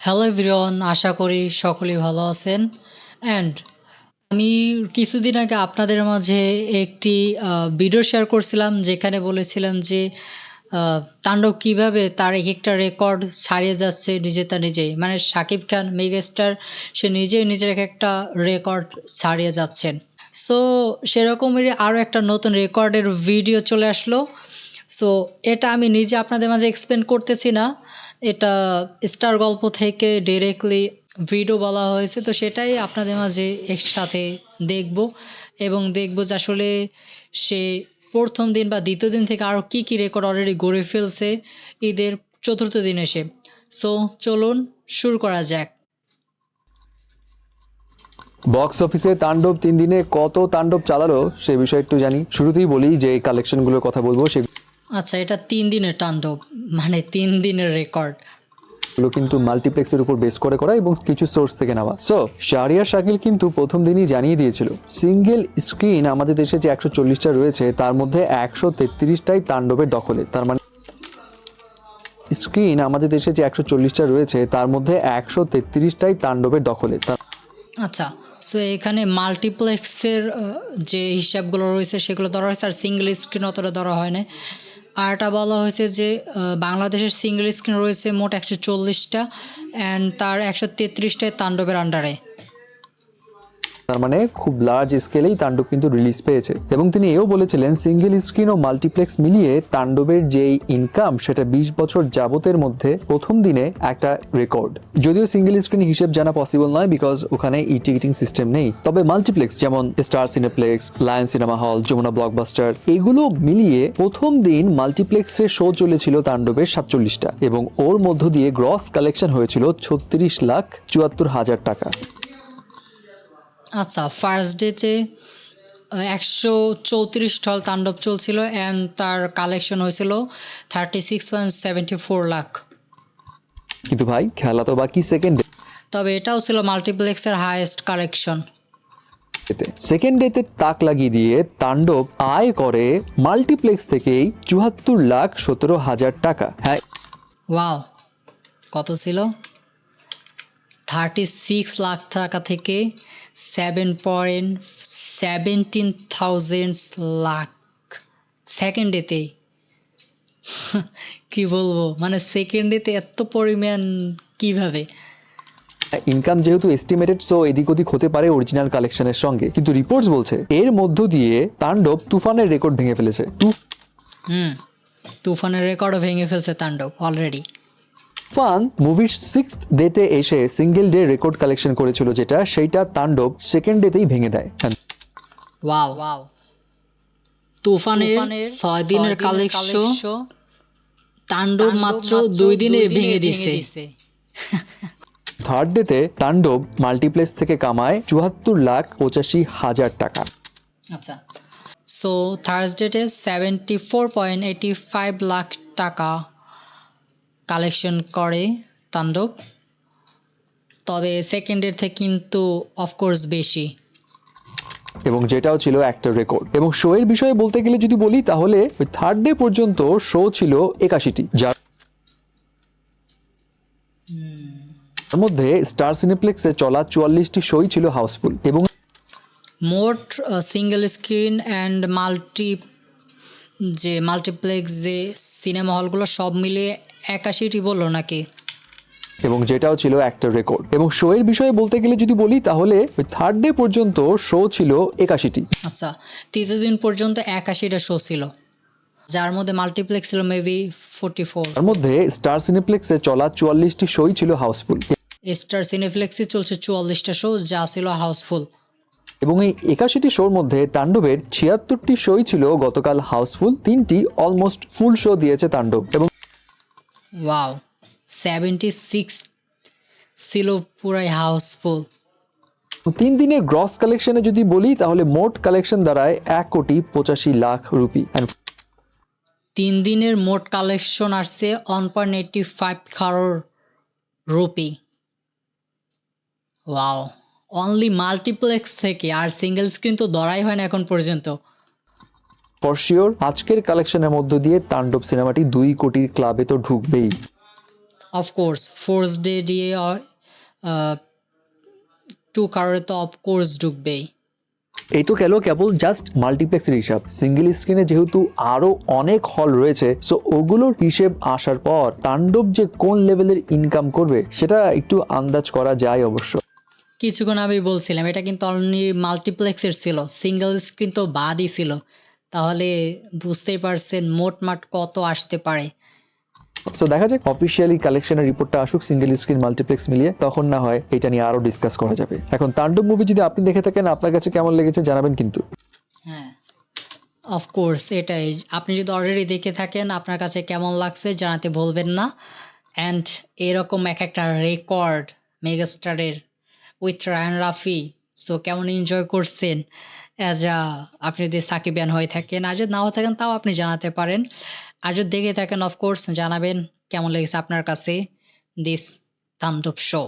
Hello everyone, আশা করি সকলেই ভালো আছেন। অ্যান্ড আমি কিছুদিন আগে আপনাদের মাঝে একটি ভিডিও শেয়ার করছিলাম যেখানে বলেছিলাম যে তাণ্ডব কিভাবে তার একেকটা রেকর্ড ছাড়িয়ে যাচ্ছে নিজেই। মানে শাকিব খান মেগাস্টার সে নিজেই নিজের একেকটা রেকর্ড ছাড়িয়ে যাচ্ছেন। সো সেরকমেরই আরও একটা নতুন রেকর্ডের ভিডিও চলে আসলো। সো এটা আমি নিজে আপনাদের মাঝে এক্সপ্লেন করতেছি না। এটা স্টার গল্প থেকে ডিরেক্টলি ভিডিও বলা হয়েছে। তো সেটাই আপনাদের মাঝে একসাথে দেখব এবং দেখব যে আসলে সে ১ম দিন বা ২য় দিন থেকে আরও কী রেকর্ড অলরেডি গড়ে ফেলছে ঈদের ৪র্থ দিন এসে। সো চলুন শুরু করা যাক। বক্স অফিসে তাণ্ডব ৩ দিনে কত তাণ্ডব চালালো সে বিষয়ে একটু জানি। শুরুতেই বলি যে এই কালেকশনগুলোর কথা বলবো আচ্ছা, এটা ৩ দিনের তাণ্ডব, মানে ৩ দিনের রেকর্ড। সেগুলো কিন্তু মাল্টিপ্লেক্সের উপর বেস করে করা এবং কিছু সোর্স থেকে নেওয়া। সো শাহরিয়ার শাকিল কিন্তু প্রথম দিনই জানিয়ে দিয়েছিল সিঙ্গেল স্ক্রিন আমাদের দেশে যে ১৪০টা রয়েছে তার মধ্যে ১৩৩টাই তাণ্ডবের দখলে। তার মানে স্ক্রিন আমাদের দেশে যে ১৪০টা রয়েছে তার মধ্যে ১৩৩টাই তাণ্ডবের দখলে। আচ্ছা, সো এখানে মাল্টিপ্লেক্সের যে হিসাবগুলো রয়েছে সেগুলো ধরা হয়েছে, আর সিঙ্গেল স্ক্রিন অতটা ধরা হয় না। আর এটা বলা হয়েছে যে বাংলাদেশের সিঙ্গেল স্ক্রিন রয়েছে মোট ১৪০টা অ্যান্ড তার ১৩৩টায় তাণ্ডবের আন্ডারে। তার মানে খুব লার্জ স্কেলেই তাণ্ডব কিন্তু রিলিজ পেয়েছে। এবং তিনি এও বলেছিলেন সিঙ্গেল স্ক্রিন ও মাল্টিপ্লেক্স মিলিয়ে তাণ্ডবের যেই ইনকাম সেটা ২০ বছর যাবতের মধ্যে প্রথম দিনে একটা রেকর্ড। যদিও সিঙ্গেল স্ক্রিন হিসেব জানা পসিবল নয় বিকজ ওখানে ই টিকিটিং সিস্টেম নেই, তবে মাল্টিপ্লেক্স যেমন star cineplex, lion cinema hall, Jamuna blockbuster এগুলো মিলিয়ে প্রথম দিন মাল্টিপ্লেক্সের শো চলেছিল তাণ্ডবের ৪৭টা এবং ওর মধ্য দিয়ে গ্রস কালেকশন হয়েছিল ৩৬,৭৪,০০০ টাকা। আচ্ছা, ফার্স্ট ডেতে ১৩৪ হল তাণ্ডব চলছিল অ্যান্ড তার কালেকশন হয়েছিল 36.74 লাখ। কিন্তু ভাই খেলা তো বাকি সেকেন্ড তবে এটাও ছিল মাল্টিপ্লেক্সের হাইয়েস্ট কালেকশন। সেকেন্ড ডেতে তাক লাগিয়ে দিয়ে তাণ্ডব আয় করে মাল্টিপ্লেক্স থেকেই ৭৪,১৭,০০০ টাকা। হ্যাঁ, ওয়াও, কত ছিল? 36 লাখ টাকা থেকে 7.17 লাখ সেকেন্ড ডেতে। কি বলবো, মানে সেকেন্ড ডেতে এত পরিমাণ কিভাবে? ইনকাম যেহেতু এস্টিমেটেড সো এদিক ওদিক হতে পারে অরিজিনাল কালেকশনের সঙ্গে, কিন্তু রিপোর্টস বলছে এর মধ্য দিয়ে তাণ্ডব তুফানের রেকর্ড ভেঙে ফেলেছে। তুফানের রেকর্ডও ভেঙে ফেলছে তাণ্ডব অলরেডি। তুফান মুভির 6th ডেতে এসে সিঙ্গেল ডে রেকর্ড কালেকশন করেছিল যেটা সেইটা তাণ্ডব সেকেন্ড ডেতেই ভেঙে দেয়। ওয়াও, তুফানের 6 দিনের কালেকশন তাণ্ডব মাত্র 2 দিনে ভেঙে দিছে। থার্ড ডেতে তাণ্ডব মাল্টিপ্লেক্স থেকে কামায় ৭৪,৮৫,০০০ টাকা। আচ্ছা, সো থার্সডেতে 74.85 লাখ টাকা কালেকশন করে তাণ্ডব। তবে সেকেন্ডের থেকে কিন্তু অফকোর্স বেশি, এবং যেটাও ছিল একটা রেকর্ড। এবং শো এর বিষয়ে বলতে গেলে যদি বলি তাহলে ওই থার্ড ডে পর্যন্ত শো ছিল ৮১টি, যার মধ্যে স্টার সিনেপ্লেক্সে চলা ৪৪টি শোই ছিল হাউসফুল। এবং মোট সিঙ্গেল স্ক্রিন অ্যান্ড মাল্টিপ্লেক্স যে সিনেমা হলগুলো সব মিলিয়ে ৮১টি বললো নাকি? এবং যেটাও ছিল একটা রেকর্ড। এবং শো এর বিষয়ে বলতে গেলে যদি বলি তাহলে ওই থার্ড ডে পর্যন্ত শো ছিল ৮১টি। আচ্ছা, তৃতীয় দিন পর্যন্ত ৮১টা শো ছিল, যার মধ্যে মাল্টিপ্লেক্স ছিল মেবি 44। তার মধ্যে স্টার সিনেপ্লেক্সে চলা ৪৪টি শোই ছিল হাউসফুল। স্টার সিনেপ্লেক্সে চলছে ৪৪টা শো যা ছিল হাউসফুল। এবং এই ৮১টি শোর মধ্যে তাণ্ডবের ৭৬টি শোই ছিল গতকাল হাউসফুল, 3টি অলমোস্ট ফুল শো দিয়েছে তাণ্ডব। এবং ওয়াও, 76 ছিল পুরাই হাউসফুল। 3 দিনের গ্রস কালেকশনে যদি বলি তাহলে মোট কালেকশন দাঁড়ায় ১,৮৫,০০,০০০ রুপি। 3 দিনের মোট কালেকশন আসছে 1.85 crore rupee. Wow, only multiplex থেকে, আর সিঙ্গেল স্ক্রিন তো ধরাই হয় না এখন পর্যন্ত। ফর শিওর আজকের কালেকশনের মধ্য দিয়ে তাণ্ডব সিনেমাটি ২ কোটির ক্লাবে তো ঢুকবেই। অফকোর্স ফোর্স ডে দিয়ে টু কারোর তো অফকোর্স ঢুকবেই। এই তো গেল কেবল জাস্ট মাল্টিপ্লেক্সের হিসাব। সিঙ্গেল স্ক্রিনে যেহেতু আরো অনেক হল রয়েছে, সো ওগুলোর হিসেব আসার পর তাণ্ডব যে কোন লেভেলের ইনকাম করবে সেটা একটু আন্দাজ করা যায় অবশ্য। কিছুক্ষণ আমি বলছিলাম এটা কিন্তু অনলি মাল্টিপ্লেক্সের ছিল, সিঙ্গেল স্ক্রিন তো বাদই ছিল। তাহলে বুঝতেই পারছেন মোটমাট কত আসতে পারে। সো দেখা যাক অফিসিয়ালি কালেকশনের রিপোর্টটা আসুক সিঙ্গেল স্ক্রিন মাল্টিপ্লেক্স মিলিয়ে, তখন না হয় এটা নিয়ে আরো ডিসকাস করা যাবে। এখন তাণ্ডব মুভি যদি আপনি দেখে থাকেন, আপনার কাছে কেমন লেগেছে জানাবেন কিন্তু। হ্যাঁ, অফকোর্স এটাই। আপনি যদি অলরেডি দেখে থাকেন আপনার কাছে কেমন লাগছে জানাতে ভুলবেন না। অ্যান্ড এরকম এক একটা রেকর্ড মেগাস্টারের উইথ রায়ান রাফি, সো কেমন এনজয় করছেন অ্যাজ আ, আপনি যদি সাকিবিয়ান হয়ে থাকেন, আর যদি নাও থাকেন তাও আপনি জানাতে পারেন। আর যদি দেখে থাকেন অফকোর্স জানাবেন কেমন লেগেছে আপনার কাছে দিস তাণ্ডব শো।